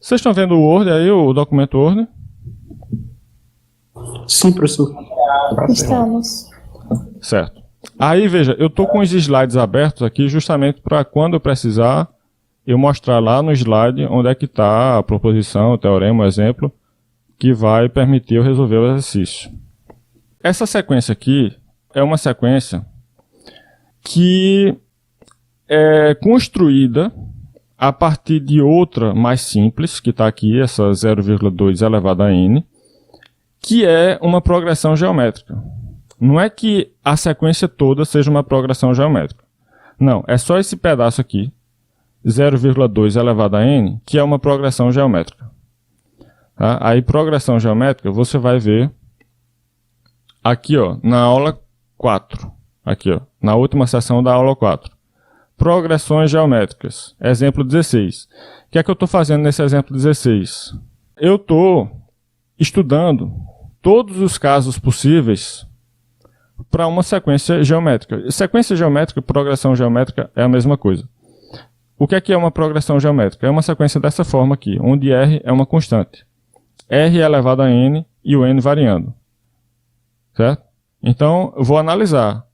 Vocês estão vendo o Word aí, o documento Word? Sim, professor. Estamos. Certo. Aí, veja, eu estou com os slides abertos aqui justamente para quando eu precisar, eu mostrar lá no slide onde é que está a proposição, o teorema, o exemplo, que vai permitir eu resolver o exercício. Essa sequência aqui é uma sequência que é construída a partir de outra mais simples, que está aqui, essa 0,2 elevado a n, que é uma progressão geométrica. Não é que a sequência toda seja uma progressão geométrica. Não, é só esse pedaço aqui, 0,2 elevado a n, que é uma progressão geométrica. Tá? Aí, progressão geométrica, você vai ver aqui, ó, na aula 4. Aqui, ó, na última sessão da aula 4. Progressões geométricas. Exemplo 16. O que é que eu estou fazendo nesse exemplo 16? Eu estou estudando todos os casos possíveis para uma sequência geométrica. Sequência geométrica e progressão geométrica é a mesma coisa. O que é uma progressão geométrica? É uma sequência dessa forma aqui, onde R é uma constante. R elevado a n e o n variando. Certo? Então, eu vou analisar.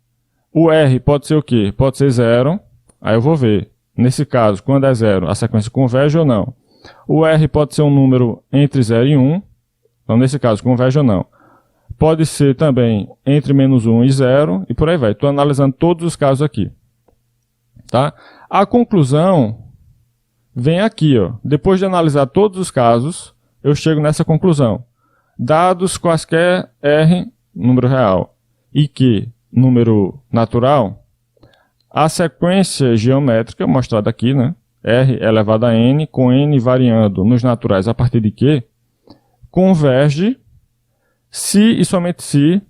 O R pode ser o quê? Pode ser 0. Aí eu vou ver. Nesse caso, quando é 0, a sequência converge ou não. O R pode ser um número entre 0 e 1. Então, nesse caso, converge ou não. Pode ser também entre menos 1 e 0. E por aí vai. Estou analisando todos os casos aqui. Tá? A conclusão vem aqui. Ó. Depois de analisar todos os casos, eu chego nessa conclusão. Dados quaisquer R, número real, e Q, número natural, a sequência geométrica mostrada aqui, né, R elevado a n, com n variando nos naturais a partir de Q, converge se e somente se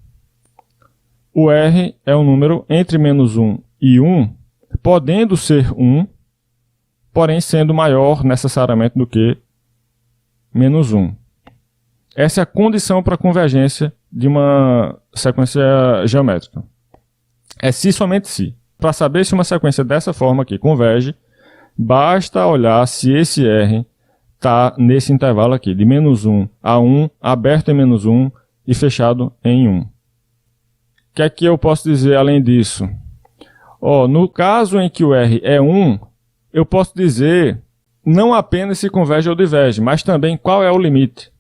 o R é um número entre menos 1 e 1, podendo ser 1, porém sendo maior necessariamente do que menos 1. Essa é a condição para a convergência de uma sequência geométrica. É se e somente se. Para saber se uma sequência dessa forma aqui converge, basta olhar se esse R está nesse intervalo aqui, de menos 1 a 1, aberto em menos 1 e fechado em 1. O que é que eu posso dizer além disso? No caso em que o R é 1, eu posso dizer não apenas se converge ou diverge, mas também qual é o limite.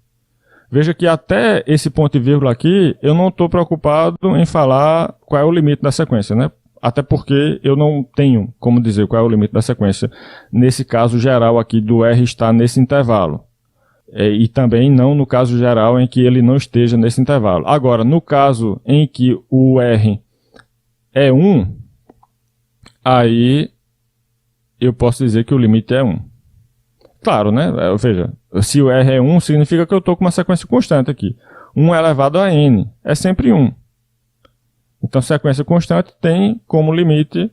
Veja que até esse ponto e vírgula aqui, eu não estou preocupado em falar qual é o limite da sequência, né? Até porque eu não tenho como dizer qual é o limite da sequência. Nesse caso geral aqui do R está nesse intervalo. E também não no caso geral em que ele não esteja nesse intervalo. Agora, no caso em que o R é 1, aí eu posso dizer que o limite é 1. Claro, né? Veja, se o R é 1, significa que eu estou com uma sequência constante aqui. 1 elevado a n é sempre 1. Então, sequência constante tem como limite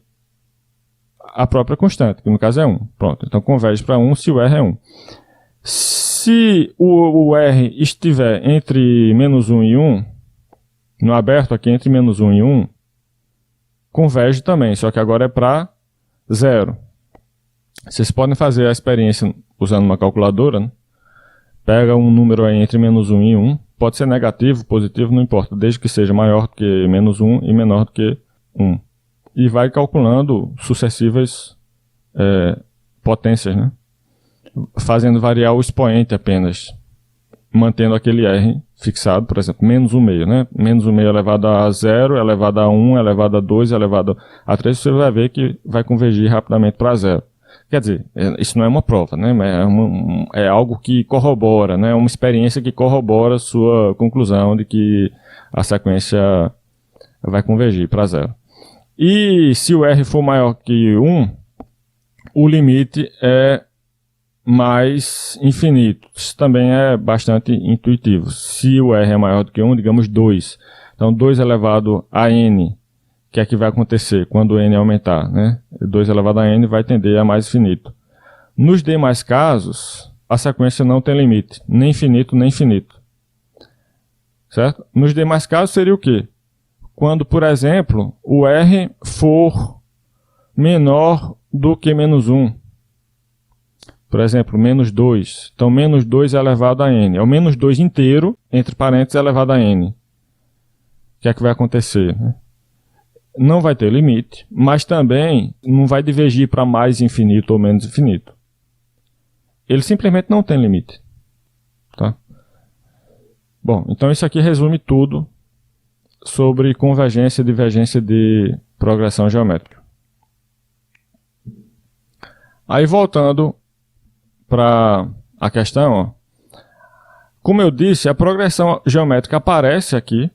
a própria constante, que no caso é 1. Pronto, então converge para 1 se o R é 1. Se o R estiver entre menos 1 e 1, no aberto aqui entre menos 1 e 1, converge também, só que agora é para 0. Vocês podem fazer a experiência usando uma calculadora, né? Pega um número aí entre menos 1 e 1, pode ser negativo, positivo, não importa, desde que seja maior do que menos 1 e menor do que 1. E vai calculando sucessivas potências, né? Fazendo variar o expoente apenas, mantendo aquele R fixado, por exemplo, menos 1/2, né? Menos 1/2 elevado a 0, elevado a 1, elevado a 2, elevado a 3, você vai ver que vai convergir rapidamente para 0. Quer dizer, isso não é uma prova, né? É algo que corrobora, né? Uma experiência que corrobora a sua conclusão de que a sequência vai convergir para 0. E se o R for maior que 1, o limite é mais infinito. Isso também é bastante intuitivo. Se o R é maior do que 1, digamos 2. Então 2 elevado a n, o que é que vai acontecer quando o n aumentar, né? 2 elevado a n vai tender a mais infinito. Nos demais casos, a sequência não tem limite, nem infinito, nem infinito. Certo? Nos demais casos seria o quê? Quando, por exemplo, o R for menor do que menos 1. Por exemplo, menos 2. Então, menos 2 é elevado a n. É o menos 2 inteiro, entre parênteses, elevado a n. O que é que vai acontecer, né? Não vai ter limite, mas também não vai divergir para mais infinito ou menos infinito. Ele simplesmente não tem limite. Tá? Bom, então isso aqui resume tudo sobre convergência e divergência de progressão geométrica. Aí voltando para a questão, ó. Como eu disse, a progressão geométrica aparece aqui,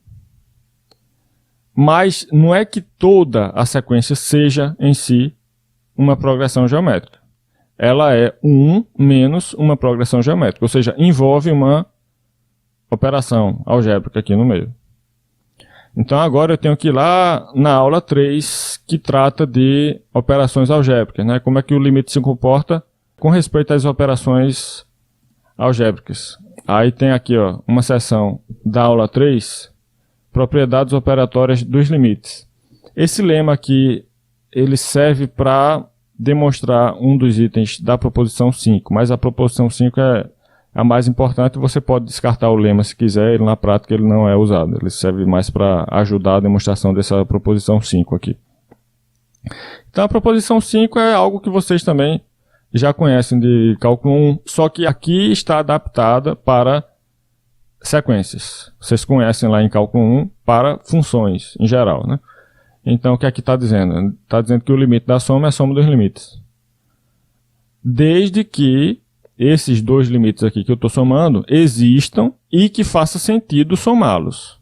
mas não é que toda a sequência seja em si uma progressão geométrica. Ela é 1 menos uma progressão geométrica, ou seja, envolve uma operação algébrica aqui no meio. Então agora eu tenho que ir lá na aula 3, que trata de operações algébricas, né? Como é que o limite se comporta com respeito às operações algébricas. Aí tem aqui, ó, uma seção da aula 3, propriedades operatórias dos limites. Esse lema aqui, ele serve para demonstrar um dos itens da proposição 5, mas a proposição 5 é a mais importante. Você pode descartar o lema se quiser, ele na prática ele não é usado, ele serve mais para ajudar a demonstração dessa proposição 5 aqui. Então a proposição 5 é algo que vocês também já conhecem de cálculo 1, só que aqui está adaptada para sequências. Vocês conhecem lá em cálculo 1 para funções em geral, né? Então o que aqui está dizendo? Está dizendo que o limite da soma é a soma dos limites. Desde que esses dois limites aqui que eu estou somando existam e que faça sentido somá-los.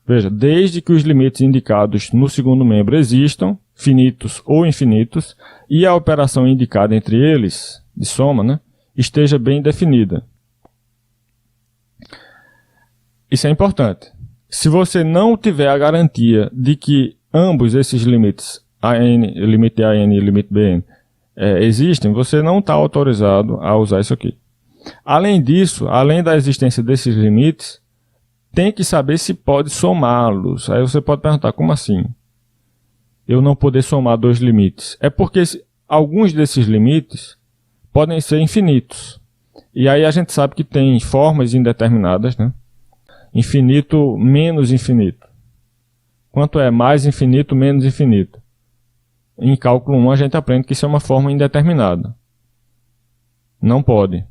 Veja, desde que os limites indicados no segundo membro existam, finitos ou infinitos, e a operação indicada entre eles, de soma, né, esteja bem definida. Isso é importante. Se você não tiver a garantia de que ambos esses limites, limite AN e limite BN, existem, você não está autorizado a usar isso aqui. Além disso, além da existência desses limites, tem que saber se pode somá-los. Aí você pode perguntar, como assim? Eu não poder somar dois limites? É porque alguns desses limites podem ser infinitos. E aí a gente sabe que tem formas indeterminadas, né? Infinito menos infinito. Quanto é mais infinito, menos infinito. Em cálculo 1 a gente aprende que isso é uma forma indeterminada. Não pode.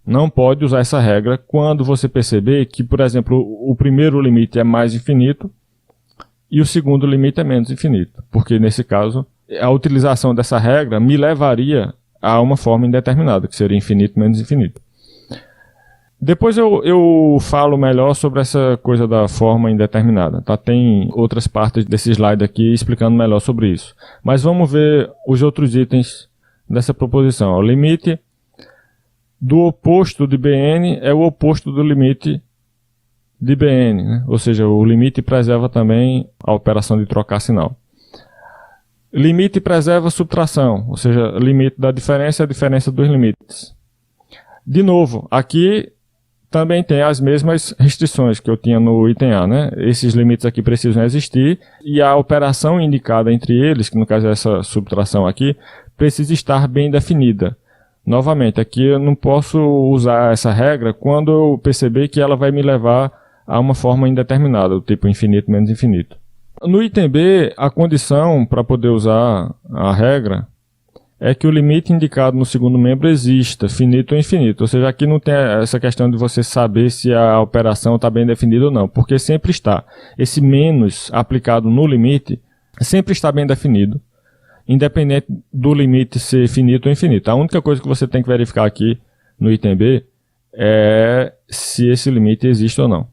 Não pode usar essa regra quando você perceber que, por exemplo, o primeiro limite é mais infinito e o segundo limite é menos infinito. Porque, nesse caso, a utilização dessa regra me levaria a uma forma indeterminada, que seria infinito menos infinito. Depois eu falo melhor sobre essa coisa da forma indeterminada. Tá? Tem outras partes desse slide aqui explicando melhor sobre isso. Mas vamos ver os outros itens dessa proposição. O limite do oposto de Bn é o oposto do limite de Bn, né? Ou seja, o limite preserva também a operação de trocar sinal. Limite preserva a subtração, ou seja, limite da diferença é a diferença dos limites. De novo, aqui também tem as mesmas restrições que eu tinha no item A, né? Esses limites aqui precisam existir e a operação indicada entre eles, que no caso é essa subtração aqui, precisa estar bem definida. Novamente, aqui eu não posso usar essa regra quando eu perceber que ela vai me levar a uma forma indeterminada, do tipo infinito menos infinito. No item B, a condição para poder usar a regra é que o limite indicado no segundo membro exista, finito ou infinito. Ou seja, aqui não tem essa questão de você saber se a operação está bem definida ou não, porque sempre está. Esse menos aplicado no limite sempre está bem definido, independente do limite ser finito ou infinito. A única coisa que você tem que verificar aqui no item B é se esse limite existe ou não.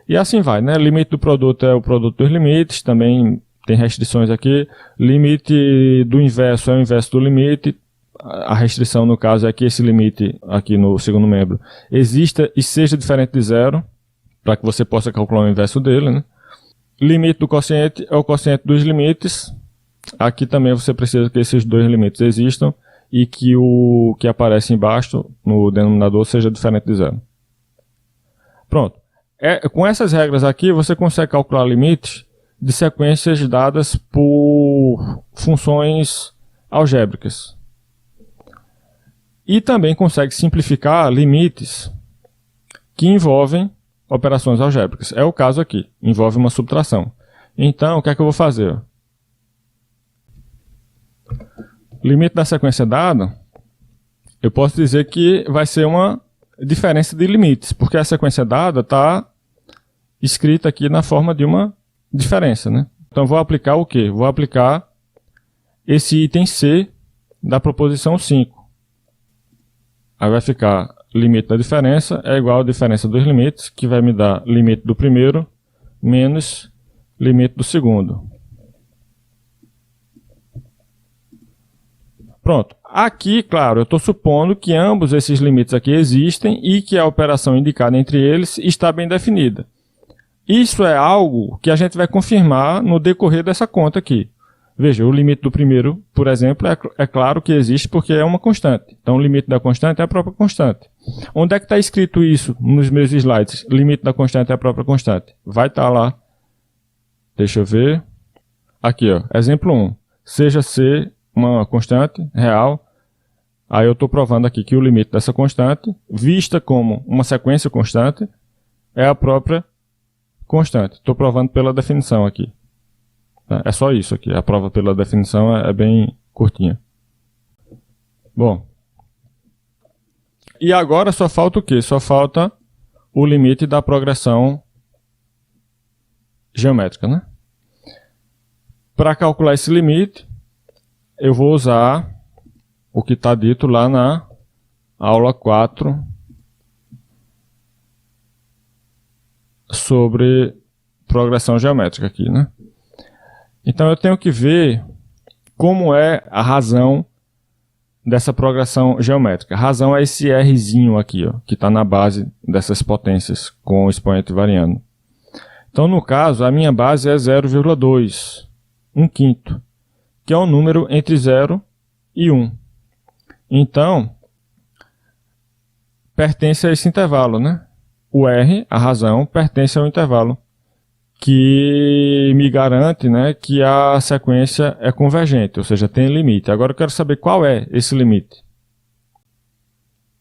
E assim vai, né? Limite do produto é o produto dos limites, também tem restrições aqui. Limite do inverso é o inverso do limite. A restrição, no caso, é que esse limite, aqui no segundo membro, exista e seja diferente de zero, para que você possa calcular o inverso dele, né? Limite do quociente é o quociente dos limites. Aqui também você precisa que esses dois limites existam e que o que aparece embaixo, no denominador, seja diferente de zero. Pronto. Com essas regras aqui, você consegue calcular limites de sequências dadas por funções algébricas. E também consegue simplificar limites que envolvem operações algébricas. É o caso aqui, envolve uma subtração. Então, o que é que eu vou fazer? Limite da sequência dada, eu posso dizer que vai ser uma diferença de limites, porque a sequência dada está escrita aqui na forma de uma diferença, né? Então, vou aplicar o quê? Vou aplicar esse item C da proposição 5. Aí vai ficar limite da diferença é igual a diferença dos limites, que vai me dar limite do primeiro menos limite do segundo. Pronto. Aqui, claro, eu estou supondo que ambos esses limites aqui existem e que a operação indicada entre eles está bem definida. Isso é algo que a gente vai confirmar no decorrer dessa conta aqui. Veja, o limite do primeiro, por exemplo, é claro que existe porque é uma constante. Então, o limite da constante é a própria constante. Onde é que está escrito isso nos meus slides? Limite da constante é a própria constante. Vai estar lá. Deixa eu ver. Aqui, ó, exemplo 1. Seja C uma constante real. Aí eu estou provando aqui que o limite dessa constante, vista como uma sequência constante, é a própria constante. Estou provando pela definição aqui. É só isso aqui. A prova pela definição é bem curtinha. Bom. E agora só falta o quê? Só falta o limite da progressão geométrica, né? Para calcular esse limite, eu vou usar o que está dito lá na aula 4 sobre progressão geométrica aqui, né? Então eu tenho que ver como é a razão dessa progressão geométrica. A razão é esse Rzinho aqui, ó, que está na base dessas potências com o expoente variando. Então no caso, a minha base é 0,2, 1/5, que é um número entre 0 e 1. Então, pertence a esse intervalo, né? O R, a razão, pertence ao intervalo que me garante, né, que a sequência é convergente, ou seja, tem limite. Agora eu quero saber qual é esse limite.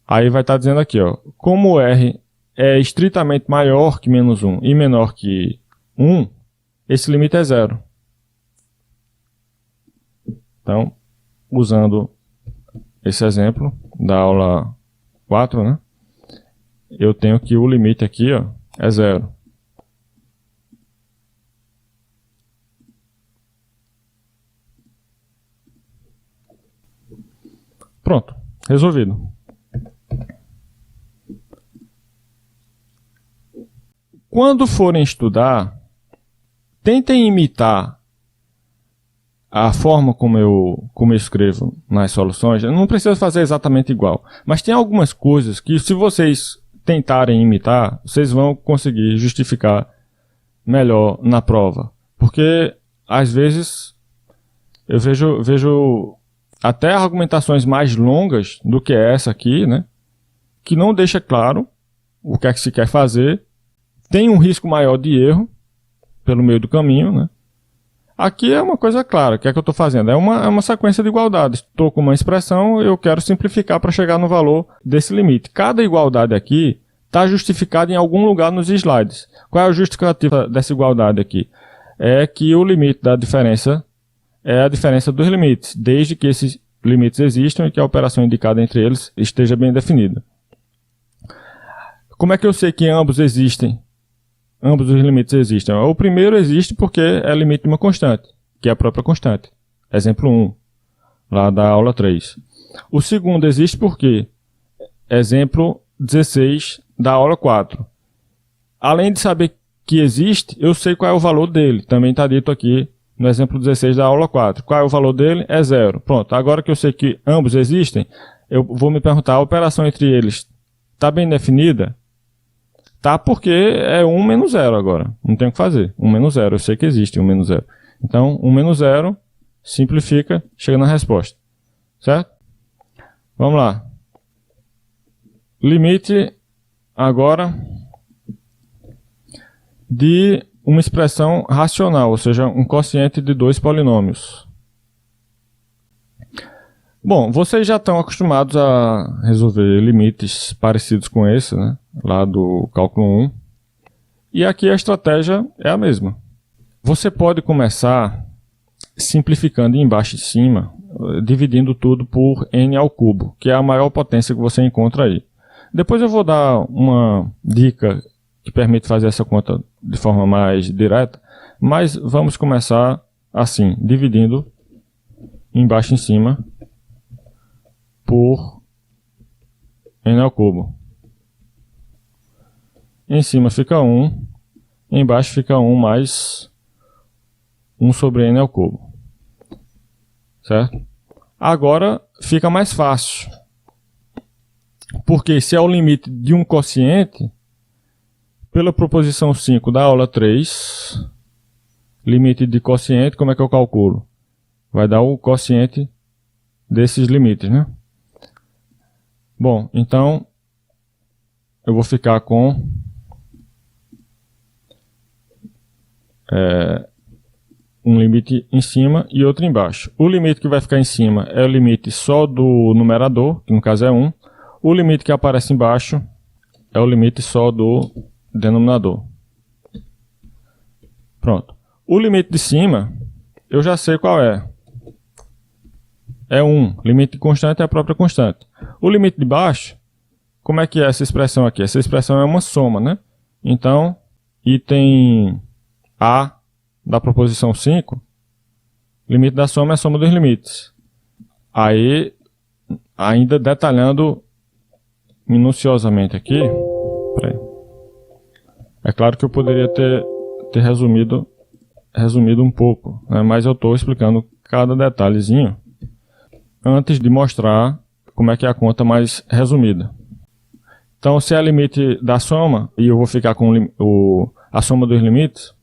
Aí vai estar dizendo aqui, ó, como o R é estritamente maior que menos 1 e menor que 1, esse limite é 0. Então, usando esse exemplo da aula 4, né, eu tenho que o limite aqui, ó, é 0. Pronto, resolvido. Quando forem estudar, tentem imitar a forma como eu escrevo nas soluções. Não precisa fazer exatamente igual, mas tem algumas coisas que, se vocês tentarem imitar, vocês vão conseguir justificar melhor na prova. Porque, às vezes, eu vejo até argumentações mais longas do que essa aqui, né, que não deixa claro o que é que se quer fazer, tem um risco maior de erro pelo meio do caminho, né. Aqui é uma coisa clara, o que é que eu estou fazendo? É uma sequência de igualdades. Estou com uma expressão, eu quero simplificar para chegar no valor desse limite. Cada igualdade aqui está justificada em algum lugar nos slides. Qual é a justificativa dessa igualdade aqui? É que o limite da diferença é a diferença dos limites, desde que esses limites existam e que a operação indicada entre eles esteja bem definida. Como é que eu sei que ambos existem? Ambos os limites existem. O primeiro existe porque é limite de uma constante, que é a própria constante. Exemplo 1, lá da aula 3. O segundo existe porque, exemplo 16 da aula 4. Além de saber que existe, eu sei qual é o valor dele. Também está dito aqui no exemplo 16 da aula 4. Qual é o valor dele? É 0. Pronto, agora que eu sei que ambos existem, eu vou me perguntar, a operação entre eles está bem definida? Tá, porque é 1 menos 0 agora. Não tem o que fazer. 1 menos 0, eu sei que existe 1 menos 0. Então, 1 menos 0, simplifica, chega na resposta. Certo? Vamos lá. Limite, agora, de uma expressão racional, ou seja, um quociente de dois polinômios. Bom, vocês já estão acostumados a resolver limites parecidos com esse, né? Lá do cálculo 1. E aqui a estratégia é a mesma. Você pode começar simplificando embaixo e em cima, dividindo tudo por n ao cubo, que é a maior potência que você encontra aí. Depois eu vou dar uma dica que permite fazer essa conta de forma mais direta, mas vamos começar assim, dividindo embaixo e em cima por n ao cubo. Em cima fica 1, embaixo fica 1 mais 1 sobre n ao cubo. Certo? Agora fica mais fácil. Porque se é o limite de um quociente, pela proposição 5 da aula 3, limite de quociente, como é que eu calculo? Vai dar o quociente desses limites, né? Bom, então eu vou ficar com um limite em cima e outro embaixo. O limite que vai ficar em cima é o limite só do numerador, que no caso é 1. O limite que aparece embaixo é o limite só do denominador. Pronto. O limite de cima, eu já sei qual é. É 1. Limite de constante é a própria constante. O limite de baixo, como é que é essa expressão aqui? Essa expressão é uma soma, né? Então, item A da proposição 5, limite da soma é a soma dos limites. Aí, ainda detalhando minuciosamente aqui, é claro que eu poderia ter resumido um pouco, né? Mas eu estou explicando cada detalhezinho antes de mostrar como é que é a conta mais resumida. Então, se é limite da soma, e eu vou ficar com a soma dos limites,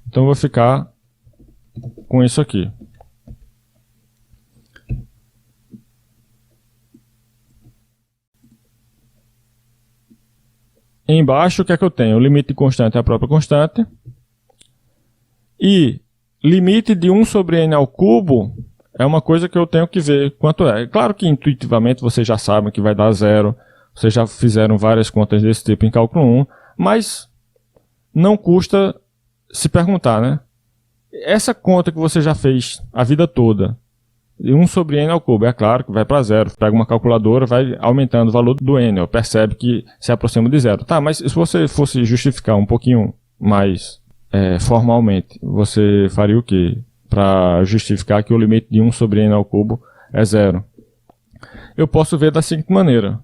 então eu vou ficar com isso aqui. Embaixo, o que é que eu tenho? O limite de constante é a própria constante. E limite de 1 sobre n ao cubo é uma coisa que eu tenho que ver quanto é. Claro que intuitivamente vocês já sabem que vai dar 0. Vocês já fizeram várias contas desse tipo em cálculo 1. Mas não custa se perguntar, né? Essa conta que você já fez a vida toda, de 1 sobre n ao cubo, é claro que vai para 0. Pega uma calculadora, vai aumentando o valor do n, ó, percebe que se aproxima de 0. Tá, mas se você fosse justificar um pouquinho mais formalmente, você faria o quê? Para justificar que o limite de 1 sobre n ao cubo é 0. Eu posso ver da seguinte maneira.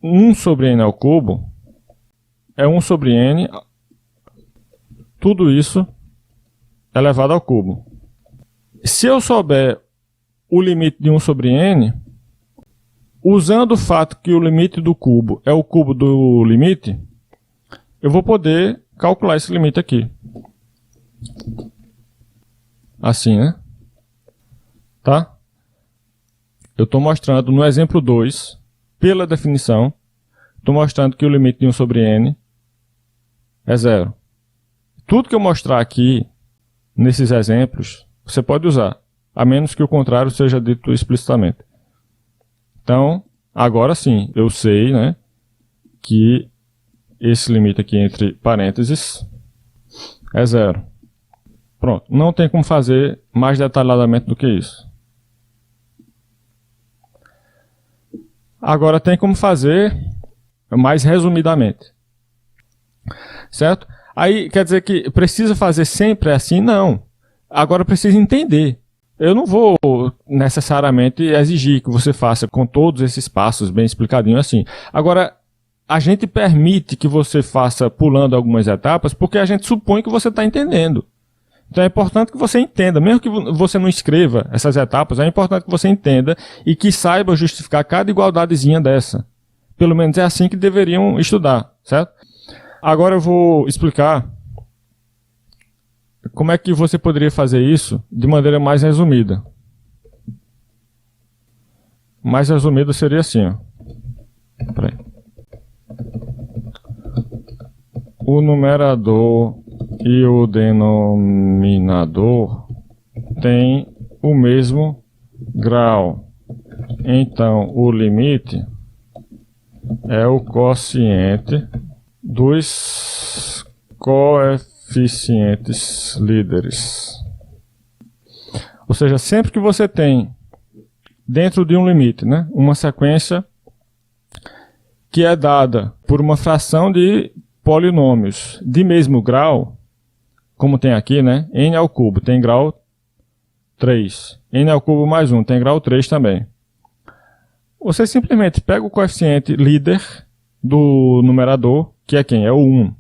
1 sobre n ao cubo é 1 sobre n, tudo isso elevado ao cubo. Se eu souber o limite de 1 sobre n, usando o fato que o limite do cubo é o cubo do limite, eu vou poder calcular esse limite aqui. Assim, né? Tá? Eu estou mostrando no exemplo 2, pela definição, estou mostrando que o limite de 1 sobre n é 0. Tudo que eu mostrar aqui, nesses exemplos, você pode usar, a menos que o contrário seja dito explicitamente. Então, agora sim, eu sei, né, que esse limite aqui entre parênteses é 0. Pronto, não tem como fazer mais detalhadamente do que isso. Agora tem como fazer mais resumidamente. Certo? Aí quer dizer que precisa fazer sempre assim? Não. Agora precisa entender. Eu não vou necessariamente exigir que você faça com todos esses passos bem explicadinho assim. Agora, a gente permite que você faça pulando algumas etapas porque a gente supõe que você está entendendo. Então é importante que você entenda, mesmo que você não escreva essas etapas, é importante que você entenda e que saiba justificar cada igualdadezinha dessa. Pelo menos é assim que deveriam estudar, certo? Agora eu vou explicar como é que você poderia fazer isso de maneira mais resumida. Mais resumida seria assim, ó. Peraí. O numerador e o denominador têm o mesmo grau Então, o limite é o quociente dos coeficientes líderes. Ou seja, sempre que você tem dentro de um limite, né, uma sequência que é dada por uma fração de polinômios de mesmo grau, como tem aqui, né, n ao cubo tem grau 3, n ao cubo mais 1 tem grau 3 também. Você simplesmente pega o coeficiente líder do numerador, que é quem? É o 1. O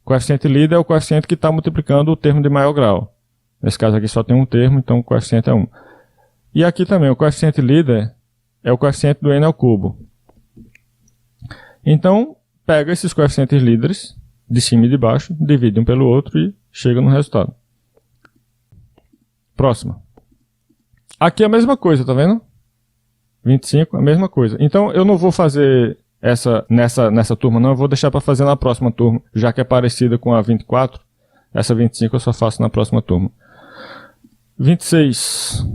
coeficiente líder é o coeficiente que está multiplicando o termo de maior grau. Nesse caso aqui só tem um termo, então o coeficiente é 1. E aqui também, o coeficiente líder é o coeficiente do n ao cubo. Então, pega esses coeficientes líderes, de cima e de baixo, divide um pelo outro e chega no resultado. Próxima. Aqui é a mesma coisa, tá vendo? 25, a mesma coisa. Então, eu não vou fazer essa nessa turma, não. Eu vou deixar para fazer na próxima turma, já que é parecida com a 24. Essa 25 eu só faço na próxima turma. 26.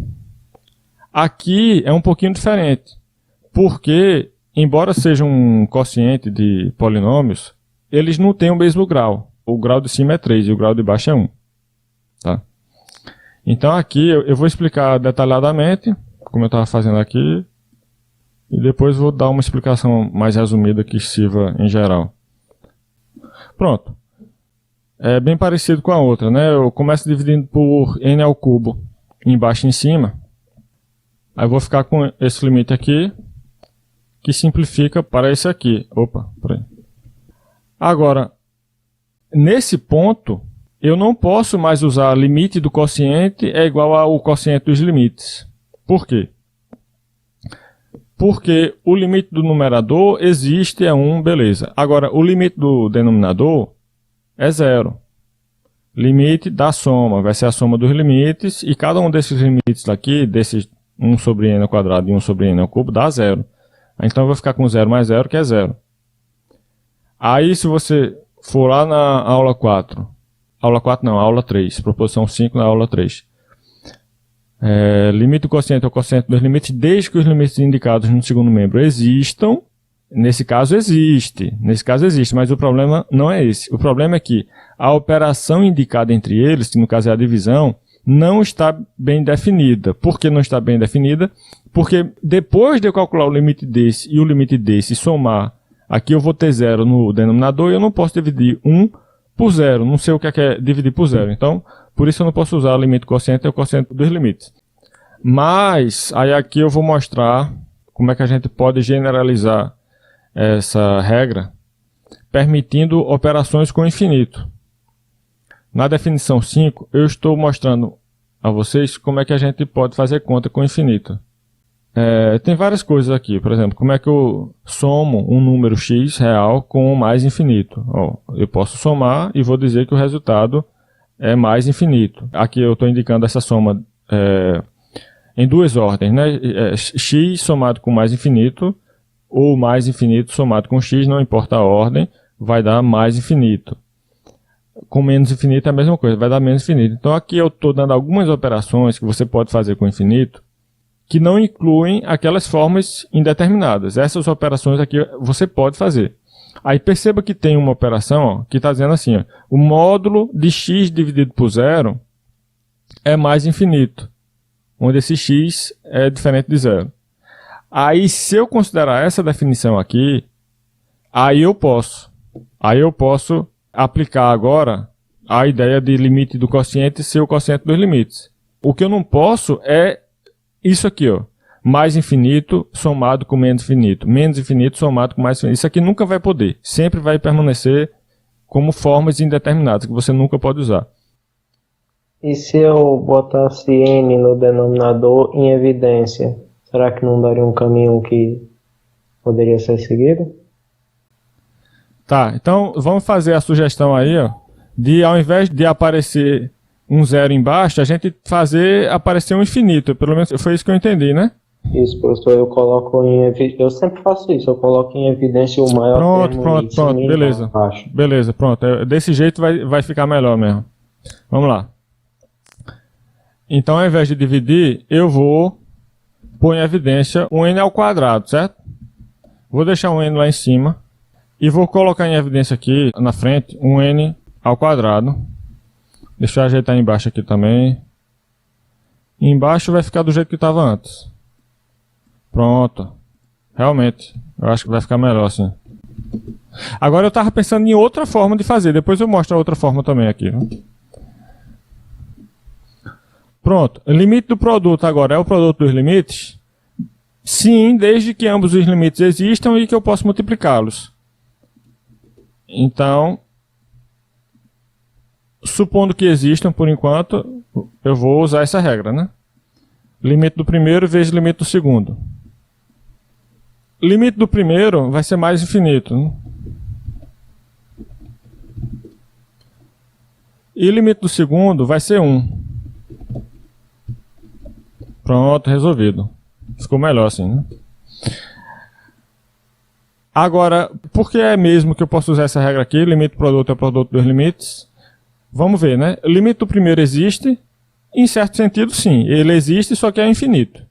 Aqui é um pouquinho diferente, porque, embora seja um quociente de polinômios, eles não têm o mesmo grau. O grau de cima é 3 e o grau de baixo é 1. Tá? Então aqui eu vou explicar detalhadamente, como eu estava fazendo aqui, e depois vou dar uma explicação mais resumida que sirva em geral. Pronto. É bem parecido com a outra, né? Eu começo dividindo por n ao cubo embaixo e em cima. Aí eu vou ficar com esse limite aqui, que simplifica para esse aqui. Opa, peraí. Agora, nesse ponto, eu não posso mais usar limite do quociente é igual ao quociente dos limites. Por quê? Porque o limite do numerador existe, é 1, beleza. Agora, o limite do denominador é 0. Limite da soma, vai ser a soma dos limites, e cada um desses limites daqui, desses 1 sobre n ao quadrado e 1 sobre n ao cubo, dá 0. Então eu vou ficar com 0 mais 0, que é 0. Aí se você for lá na aula 4, aula 4 não, aula 3, proposição 5 na aula 3. Limite do quociente é o quociente dos limites, desde que os limites indicados no segundo membro existam. Nesse caso existe, mas o problema não é esse. O problema é que a operação indicada entre eles, que no caso é a divisão, não está bem definida. Por que não está bem definida? Porque depois de eu calcular o limite desse e o limite desse e somar, aqui eu vou ter 0 no denominador e eu não posso dividir 1 por 0. Não sei o que é dividir por 0. Então, por isso eu não posso usar o limite quociente, é o quociente dos limites. Mas, aí aqui eu vou mostrar como é que a gente pode generalizar essa regra, permitindo operações com infinito. Na definição 5, eu estou mostrando a vocês como é que a gente pode fazer conta com infinito. Tem várias coisas aqui, por exemplo, como é que eu somo um número x real com mais infinito. Eu posso somar e vou dizer que o resultado é mais infinito. Aqui eu estou indicando essa soma em duas ordens, né? X somado com mais infinito, ou mais infinito somado com x, não importa a ordem, vai dar mais infinito. Com menos infinito é a mesma coisa, vai dar menos infinito. Então aqui eu estou dando algumas operações que você pode fazer com infinito, que não incluem aquelas formas indeterminadas. Essas operações aqui você pode fazer. Aí perceba que tem uma operação que está dizendo assim, o módulo de x dividido por 0 é mais infinito, onde esse x é diferente de 0. Aí se eu considerar essa definição aqui, aí eu posso aplicar agora a ideia de limite do quociente ser o quociente dos limites. O que eu não posso é isso aqui, mais infinito somado com menos infinito somado com mais infinito. Isso aqui nunca vai poder, sempre vai permanecer como formas indeterminadas, que você nunca pode usar. E se eu botasse n no denominador em evidência, será que não daria um caminho que poderia ser seguido? Tá, então vamos fazer a sugestão aí, de ao invés de aparecer um 0 embaixo, a gente fazer aparecer um infinito. Pelo menos foi isso que eu entendi, né? Isso, professor, eu coloco eu sempre faço isso, eu coloco em evidência o maior termo Pronto, beleza. Beleza, pronto. Desse jeito vai ficar melhor mesmo. Vamos lá. Então, ao invés de dividir, eu vou pôr em evidência um n ao quadrado, certo? Vou deixar um n lá em cima e vou colocar em evidência aqui na frente um n ao quadrado. Deixa eu ajeitar embaixo aqui também. Embaixo vai ficar do jeito que estava antes. Pronto. Realmente, eu acho que vai ficar melhor assim. Agora eu estava pensando em outra forma de fazer. Depois eu mostro a outra forma também aqui. Pronto. O limite do produto agora é o produto dos limites? Sim, desde que ambos os limites existam e que eu possa multiplicá-los. Então, supondo que existam por enquanto, eu vou usar essa regra, né? Limite do primeiro vezes limite do segundo. Limite do primeiro vai ser mais infinito, né? E limite do segundo vai ser 1. Pronto, resolvido. Ficou melhor assim, né? Agora, por que é mesmo que eu posso usar essa regra aqui? Limite do produto é o produto dos limites. Vamos ver, né? O limite do primeiro existe? Em certo sentido, sim. Ele existe, só que é infinito.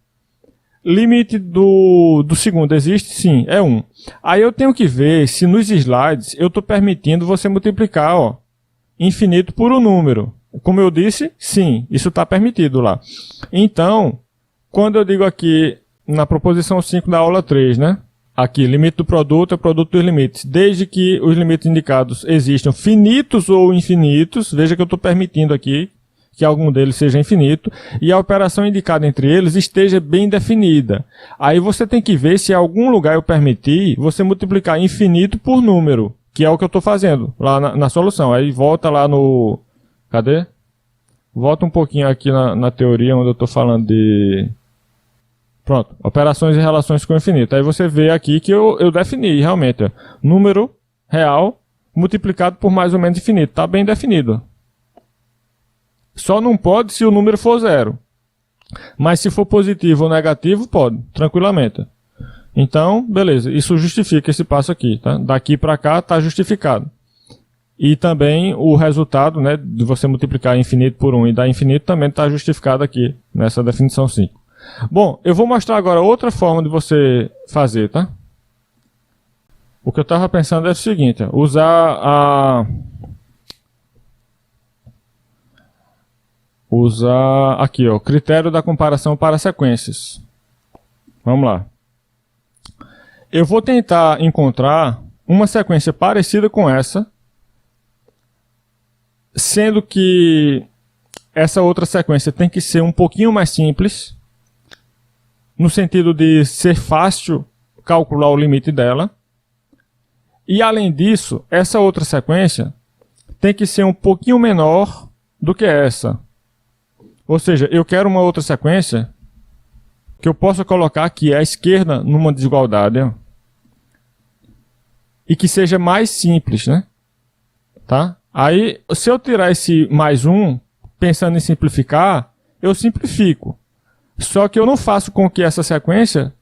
Limite do segundo existe? Sim, é 1. Aí eu tenho que ver se nos slides eu estou permitindo você multiplicar, ó, infinito por um número. Como eu disse, sim, isso está permitido lá. Então, quando eu digo aqui na proposição 5 da aula 3, né? Aqui, limite do produto é o produto dos limites. Desde que os limites indicados existam finitos ou infinitos, veja que eu estou permitindo aqui que algum deles seja infinito, e a operação indicada entre eles esteja bem definida. Aí você tem que ver se em algum lugar eu permitir você multiplicar infinito por número, que é o que eu estou fazendo lá na solução. Aí volta lá no... Cadê? Volta um pouquinho aqui na teoria onde eu estou falando de... Pronto, operações e relações com infinito. Aí você vê aqui que eu defini realmente, ó, número real multiplicado por mais ou menos infinito. Está bem definido. Só não pode se o número for 0. Mas se for positivo ou negativo, pode, tranquilamente. Então, beleza, isso justifica esse passo aqui. Tá? Daqui para cá está justificado. E também o resultado, né, de você multiplicar infinito por 1 e dar infinito também está justificado aqui, nessa definição 5. Bom, eu vou mostrar agora outra forma de você fazer, tá? O que eu estava pensando é o seguinte, ó, usar aqui, ó, critério da comparação para sequências. Vamos lá. Eu vou tentar encontrar uma sequência parecida com essa, sendo que essa outra sequência tem que ser um pouquinho mais simples, no sentido de ser fácil calcular o limite dela. E além disso, essa outra sequência tem que ser um pouquinho menor do que essa. Ou seja, eu quero uma outra sequência que eu possa colocar aqui à esquerda numa desigualdade, ó, e que seja mais simples, né? Tá? Aí, se eu tirar esse mais 1, pensando em simplificar, eu simplifico. Só que eu não faço com que essa sequência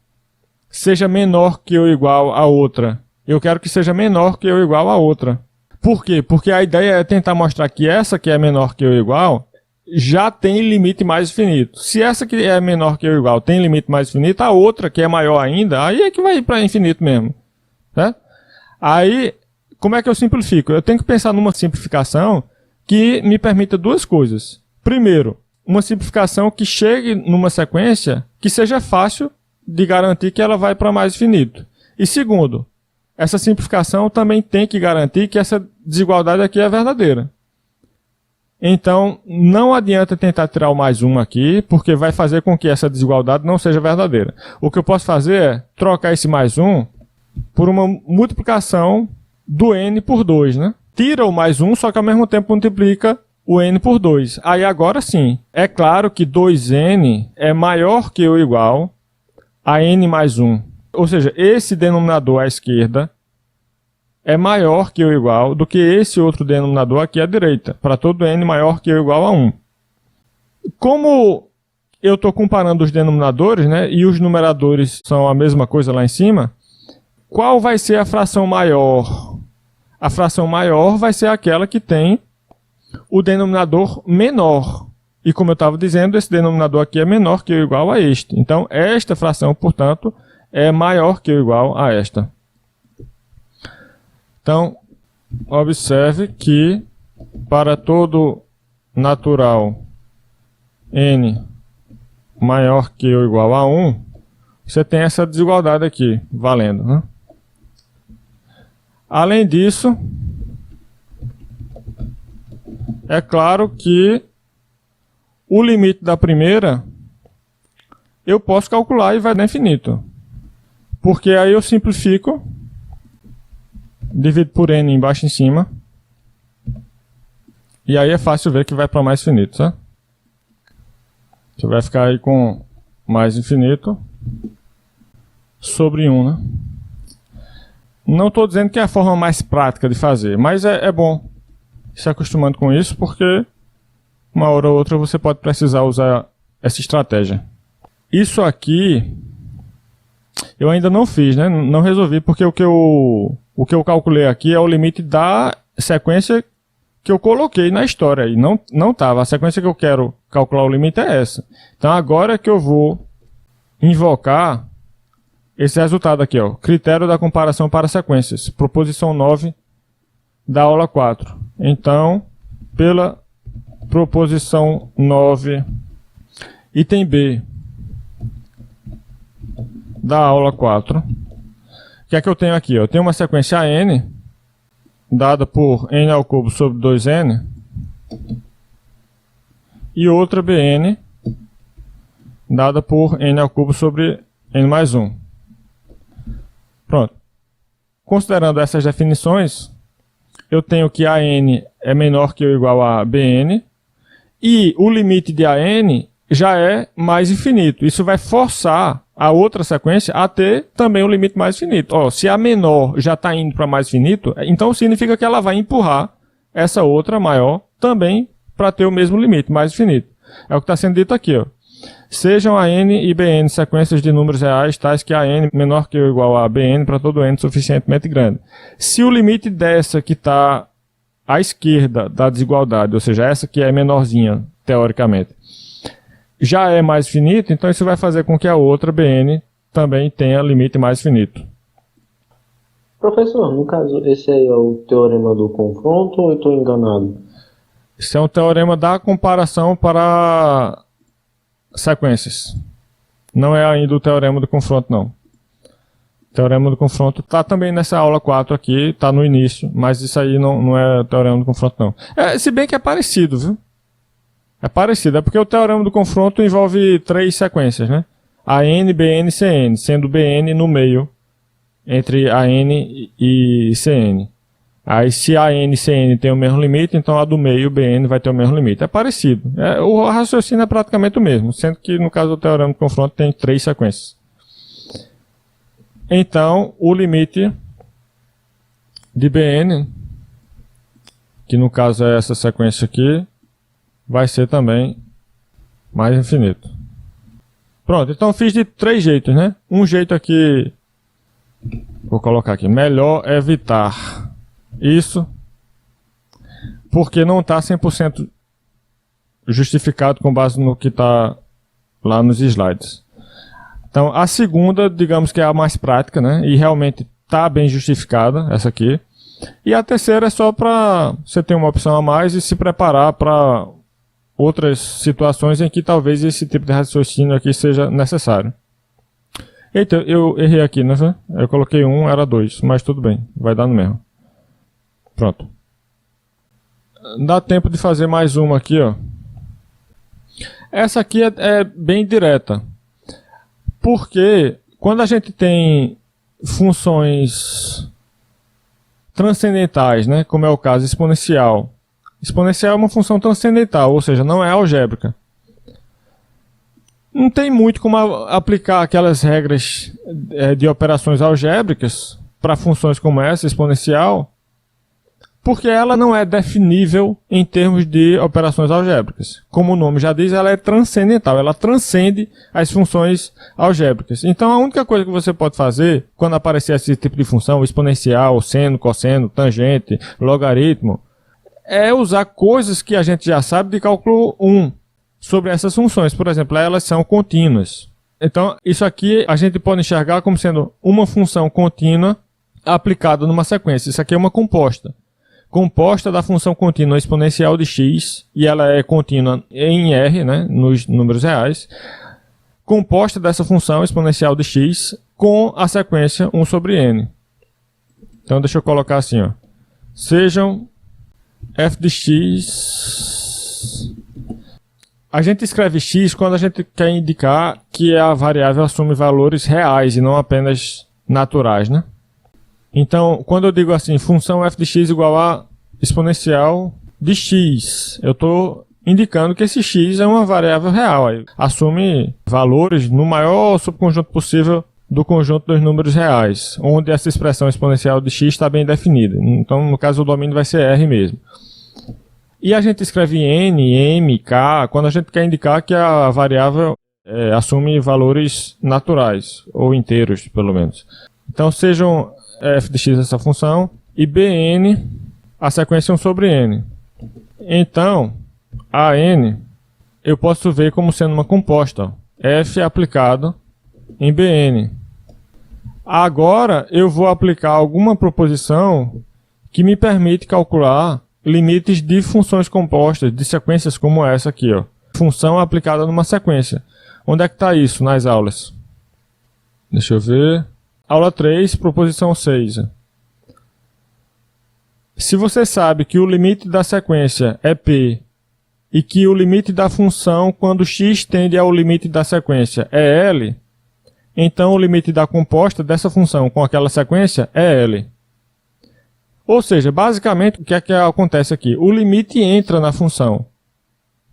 seja menor que ou igual a outra. Eu quero que seja menor que ou igual a outra. Por quê? Porque a ideia é tentar mostrar que essa que é menor que ou igual já tem limite mais infinito. Se essa que é menor que ou igual tem limite mais infinito, a outra que é maior ainda, aí é que vai ir para infinito mesmo. Né? Aí, como é que eu simplifico? Eu tenho que pensar numa simplificação que me permita duas coisas. Primeiro, uma simplificação que chegue numa sequência que seja fácil de garantir que ela vai para mais infinito. E segundo, essa simplificação também tem que garantir que essa desigualdade aqui é verdadeira. Então, não adianta tentar tirar o mais 1 aqui, porque vai fazer com que essa desigualdade não seja verdadeira. O que eu posso fazer é trocar esse mais 1 por uma multiplicação do n por 2, né? Tira o mais 1, só que ao mesmo tempo multiplica o n por 2. Aí agora sim, é claro que 2n é maior que ou igual a n mais 1. Ou seja, esse denominador à esquerda é maior que ou igual do que esse outro denominador aqui à direita, para todo n maior que ou igual a 1. Como eu estou comparando os denominadores, né, e os numeradores são a mesma coisa lá em cima, qual vai ser a fração maior? A fração maior vai ser aquela que tem o denominador menor. E como eu estava dizendo, esse denominador aqui é menor que ou igual a este. Então, esta fração, portanto, é maior que ou igual a esta. Então, observe que para todo natural n maior que ou igual a 1, você tem essa desigualdade aqui, valendo, né? Além disso, é claro que o limite da primeira eu posso calcular e vai dar infinito. Porque aí eu simplifico, divido por n embaixo e em cima, e aí é fácil ver que vai para mais infinito, tá? Você vai ficar aí com mais infinito sobre 1, né? Não estou dizendo que é a forma mais prática de fazer, mas é bom se acostumando com isso, porque uma hora ou outra você pode precisar usar essa estratégia. Isso aqui eu ainda não fiz, né? Não resolvi, porque o que eu calculei aqui é o limite da sequência que eu coloquei na história. E não estava. A sequência que eu quero calcular o limite é essa. Então agora que eu vou invocar esse resultado aqui, ó, critério da comparação para sequências, proposição 9 da aula 4. Então, pela proposição 9, item B da aula 4, o que é que eu tenho aqui? Eu tenho uma sequência n, dada por n ao cubo sobre 2n, e outra bn, dada por n ao cubo sobre n mais 1. Pronto. Considerando essas definições, eu tenho que AN é menor que ou igual a BN, e o limite de AN já é mais infinito. Isso vai forçar a outra sequência a ter também um limite mais infinito. Ó, se a menor já está indo para mais infinito, então significa que ela vai empurrar essa outra maior também para ter o mesmo limite, mais infinito. É o que está sendo dito aqui, ó. Sejam AN e BN sequências de números reais tais que AN menor que ou igual a BN para todo n suficientemente grande. Se o limite dessa que está à esquerda da desigualdade, ou seja, essa que é menorzinha, teoricamente, já é mais finito, então isso vai fazer com que a outra BN também tenha limite mais finito. Professor, no caso, esse aí é o teorema do confronto ou eu estou enganado? Isso é um teorema da comparação para sequências. Não é ainda o teorema do confronto, não. O teorema do confronto está também nessa aula 4 aqui, está no início, mas isso aí não é o teorema do confronto, não. Se bem que é parecido, viu? É parecido, é porque o teorema do confronto envolve 3 sequências, né? AN, BN e CN, sendo BN no meio entre AN e CN. Aí se AN e CN tem o mesmo limite, então a do meio, BN, vai ter o mesmo limite. É parecido. O raciocínio é praticamente o mesmo, sendo que no caso do teorema do confronto tem 3 sequências. Então, o limite de BN, que no caso é essa sequência aqui, vai ser também mais infinito. Pronto, então fiz de 3 jeitos, né? Um jeito aqui, vou colocar aqui, melhor evitar isso, porque não está 100% justificado com base no que está lá nos slides. Então, a segunda, digamos que é a mais prática, né? E realmente está bem justificada, essa aqui. E a terceira é só para você ter uma opção a mais e se preparar para outras situações em que talvez esse tipo de raciocínio aqui seja necessário. Eita, eu errei aqui, né? Eu coloquei 1, era 2, mas tudo bem, vai dar no mesmo. Pronto. Dá tempo de fazer mais uma aqui, ó. Essa aqui é bem direta. Porque quando a gente tem funções transcendentais, né, como é o caso exponencial. Exponencial é uma função transcendental, ou seja, não é algébrica. Não tem muito como aplicar aquelas regras de operações algébricas para funções como essa, exponencial, porque ela não é definível em termos de operações algébricas. Como o nome já diz, ela é transcendental, ela transcende as funções algébricas. Então a única coisa que você pode fazer quando aparecer esse tipo de função, exponencial, seno, cosseno, tangente, logaritmo, é usar coisas que a gente já sabe de cálculo 1. sobre essas funções. Por exemplo, elas são contínuas. Então, isso aqui a gente pode enxergar como sendo uma função contínua aplicada numa sequência. Isso aqui é uma composta. Composta da função contínua exponencial de x, e ela é contínua em R, né, nos números reais, composta dessa função exponencial de x com a sequência 1 sobre n. Então, deixa eu colocar assim, ó. Sejam f de x... A gente escreve x quando a gente quer indicar que a variável assume valores reais e não apenas naturais, né? Então, quando eu digo assim, função f de x igual a exponencial de x, eu estou indicando que esse x é uma variável real. Assume valores no maior subconjunto possível do conjunto dos números reais, onde essa expressão exponencial de x está bem definida. Então, no caso, o domínio vai ser R mesmo. E a gente escreve n, m, k, quando a gente quer indicar que a variável assume valores naturais, ou inteiros, pelo menos. Então, sejam f de x essa função, e bn, a sequência 1 sobre n. Então, a n, eu posso ver como sendo uma composta, f aplicado em bn. Agora, eu vou aplicar alguma proposição que me permite calcular limites de funções compostas, de sequências como essa aqui, ó. Função aplicada numa sequência. Onde é que está isso nas aulas? Deixa eu ver. Aula 3, proposição 6. Se você sabe que o limite da sequência é p e que o limite da função quando x tende ao limite da sequência é L, então o limite da composta dessa função com aquela sequência é L. Ou seja, basicamente, o que é que acontece aqui? O limite entra na função.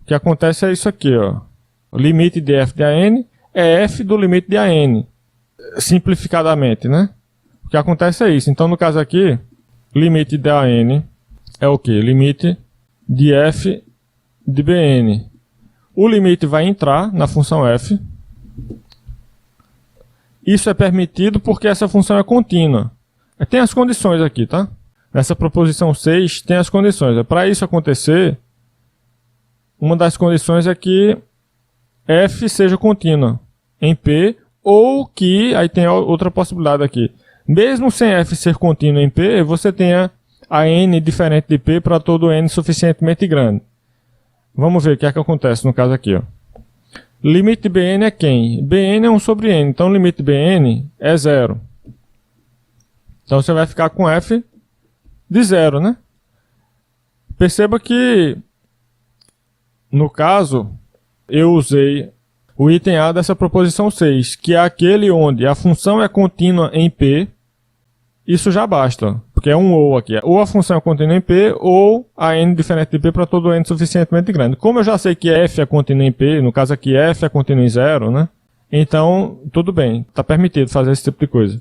O que acontece é isso aqui, ó. O limite de f de an é f do limite de an. Simplificadamente, né? O que acontece é isso. Então, no caso aqui, limite de an é o quê? Limite de f de bn. O limite vai entrar na função f. Isso é permitido porque essa função é contínua. Tem as condições aqui, tá? Nessa proposição 6 tem as condições. Para isso acontecer, uma das condições é que f seja contínua em P, ou que, aí tem outra possibilidade aqui, mesmo sem f ser contínuo em P, você tenha a n diferente de P para todo n suficientemente grande. Vamos ver o que é que acontece no caso aqui, ó. Limite de Bn é quem? Bn é 1 sobre n, então o limite de Bn é 0. Então você vai ficar com f de 0, né? Perceba que, no caso, eu usei o item A dessa proposição 6, que é aquele onde a função é contínua em P. Isso já basta, porque é um ou aqui. Ou a função é contínua em P, ou a n diferente de P para todo n suficientemente grande. Como eu já sei que f é contínua em P, no caso aqui f é contínua em 0, né? Então, tudo bem, está permitido fazer esse tipo de coisa.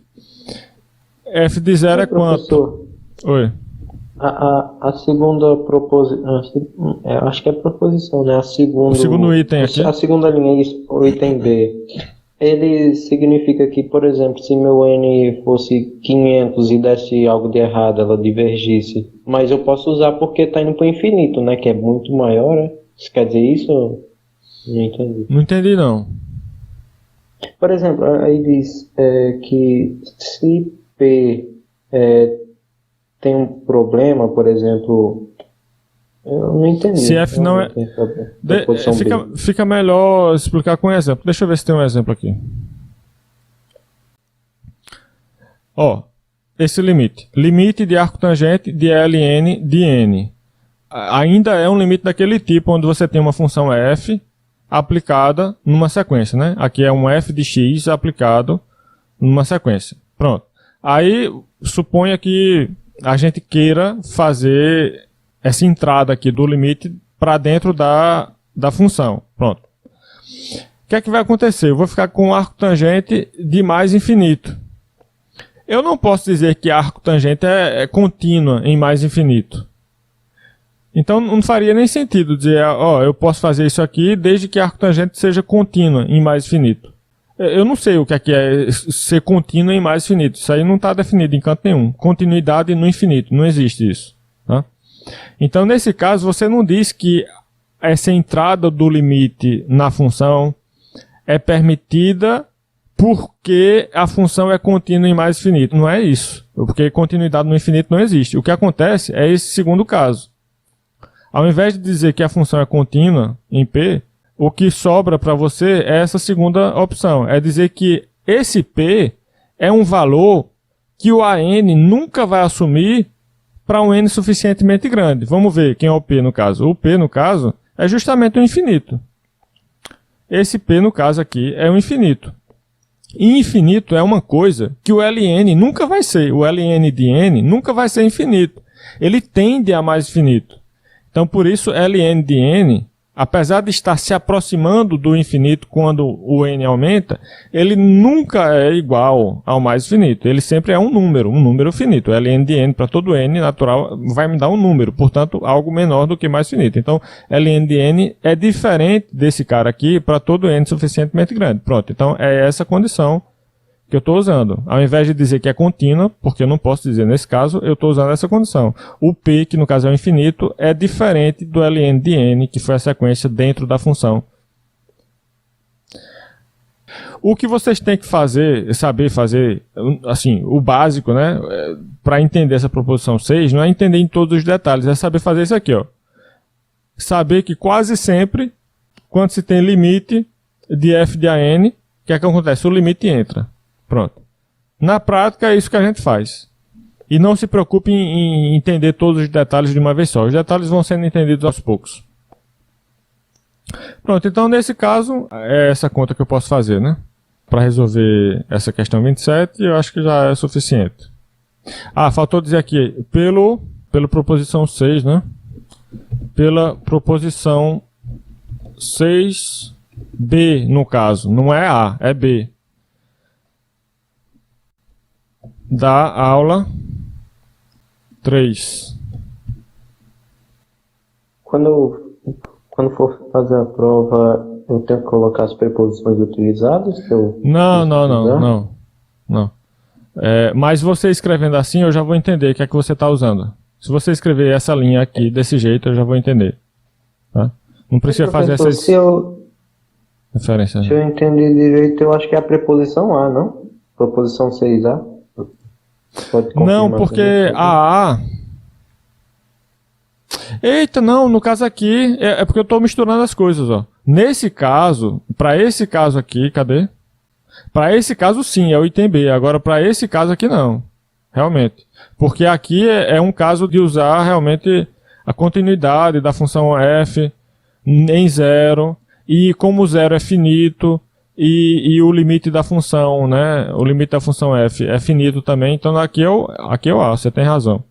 F de 0 é quanto? Oi. A segunda proposição, acho que é proposição, né? O segundo item aqui. A segunda linha, o item B. Ele significa que, por exemplo, se meu n fosse 500 e desse algo de errado, ela divergisse. Mas eu posso usar porque está indo para o infinito, né? Que é muito maior, né? Isso quer dizer isso? Não entendi. Não entendi, não. Por exemplo, aí diz que se P tem um problema, por exemplo, eu não entendi. Se F não é... Fica melhor explicar com um exemplo. Deixa eu ver se tem um exemplo aqui. Ó, esse limite. Limite de arco tangente de Ln de n. Ainda é um limite daquele tipo, onde você tem uma função f aplicada numa sequência, né? Aqui é um f de x aplicado numa sequência. Pronto. Aí, suponha que a gente queira fazer essa entrada aqui do limite para dentro da função. Pronto. O que é que vai acontecer? Eu vou ficar com um arco tangente de mais infinito. Eu não posso dizer que arco tangente é contínua em mais infinito. Então não faria nem sentido dizer, ó, eu posso fazer isso aqui desde que a arco tangente seja contínua em mais infinito. Eu não sei o que é ser contínua em mais infinito. Isso aí não está definido em canto nenhum. Continuidade no infinito, não existe isso. Tá? Então, nesse caso, você não diz que essa entrada do limite na função é permitida porque a função é contínua em mais infinito. Não é isso. Porque continuidade no infinito não existe. O que acontece é esse segundo caso. Ao invés de dizer que a função é contínua em P, o que sobra para você é essa segunda opção. É dizer que esse P é um valor que o AN nunca vai assumir para um N suficientemente grande. Vamos ver quem é o P no caso. O P, no caso, é justamente o infinito. Esse P, no caso aqui, é o infinito. E infinito é uma coisa que o Ln nunca vai ser. O Ln de n nunca vai ser infinito. Ele tende a mais infinito. Então, por isso, Ln de n, apesar de estar se aproximando do infinito quando o n aumenta, ele nunca é igual ao mais infinito. Ele sempre é um número finito. Ln de n para todo n natural vai me dar um número, portanto, algo menor do que mais finito. Então, Ln de n é diferente desse cara aqui para todo n suficientemente grande. Pronto, então é essa condição que eu estou usando. Ao invés de dizer que é contínua, porque eu não posso dizer nesse caso, eu estou usando essa condição. O P, que no caso é o infinito, é diferente do Ln de n, que foi a sequência dentro da função. O que vocês têm que fazer, saber fazer, assim, o básico, né, para entender essa proposição 6, não é entender em todos os detalhes, é saber fazer isso aqui, ó. Saber que quase sempre, quando se tem limite de f de an, o que é que acontece? O limite entra. Pronto. Na prática é isso que a gente faz. E não se preocupe em entender todos os detalhes de uma vez só. Os detalhes vão sendo entendidos aos poucos. Pronto, então nesse caso é essa conta que eu posso fazer, né? Para resolver essa questão 27, eu acho que já é suficiente. Ah, faltou dizer aqui, pela proposição 6, né? Pela proposição 6b, no caso. Não é A, é B. Da aula 3. Quando for fazer a prova, eu tenho que colocar as preposições utilizadas? Não. Mas você escrevendo assim, eu já vou entender o que é que você está usando. Se você escrever essa linha aqui desse jeito, eu já vou entender. Tá? Não precisa fazer essas referências. Se eu entender direito, eu acho que é a preposição A, não? Proposição 6A. Não, porque a... Eita, não, no caso aqui, é porque eu estou misturando as coisas, ó. Nesse caso, para esse caso aqui, cadê? Para esse caso sim, é o item B. Agora, para esse caso aqui não. Realmente. Porque aqui é um caso de usar realmente a continuidade da função f em zero. E como o zero é finito... E o limite da função, né? O limite da função f é finito também, então aqui é o A, você tem razão.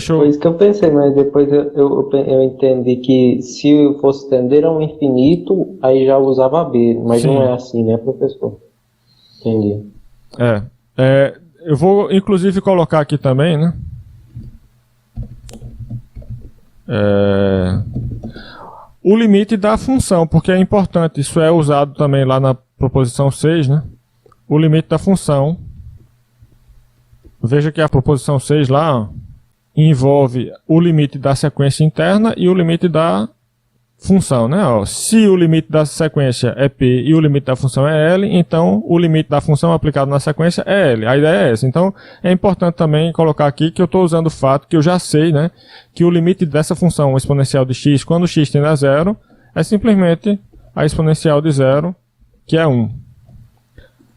Foi isso que eu pensei, mas depois eu entendi que se eu fosse tender a um infinito, aí já usava B, mas sim. Não é assim, né, professor? Entendi. Eu vou inclusive colocar aqui também, né? O limite da função, porque é importante, isso é usado também lá na proposição 6, né? O limite da função. Veja que a proposição 6 lá, ó, envolve o limite da sequência interna e o limite da função, né? Ó, se o limite da sequência é P e o limite da função é L, então o limite da função aplicado na sequência é L. A ideia é essa. Então é importante também colocar aqui que eu estou usando o fato que eu já sei, né? Que o limite dessa função exponencial de x, quando x tende a zero, é simplesmente a exponencial de zero, que é 1.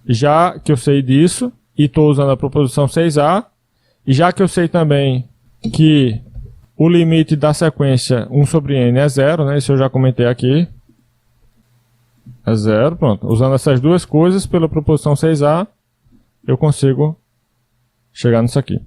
Já que eu sei disso, e estou usando a proposição 6a, e já que eu sei também que o limite da sequência 1 sobre n é zero, né? Isso eu já comentei aqui. É zero, pronto. Usando essas duas coisas pela proposição 6a, eu consigo chegar nisso aqui.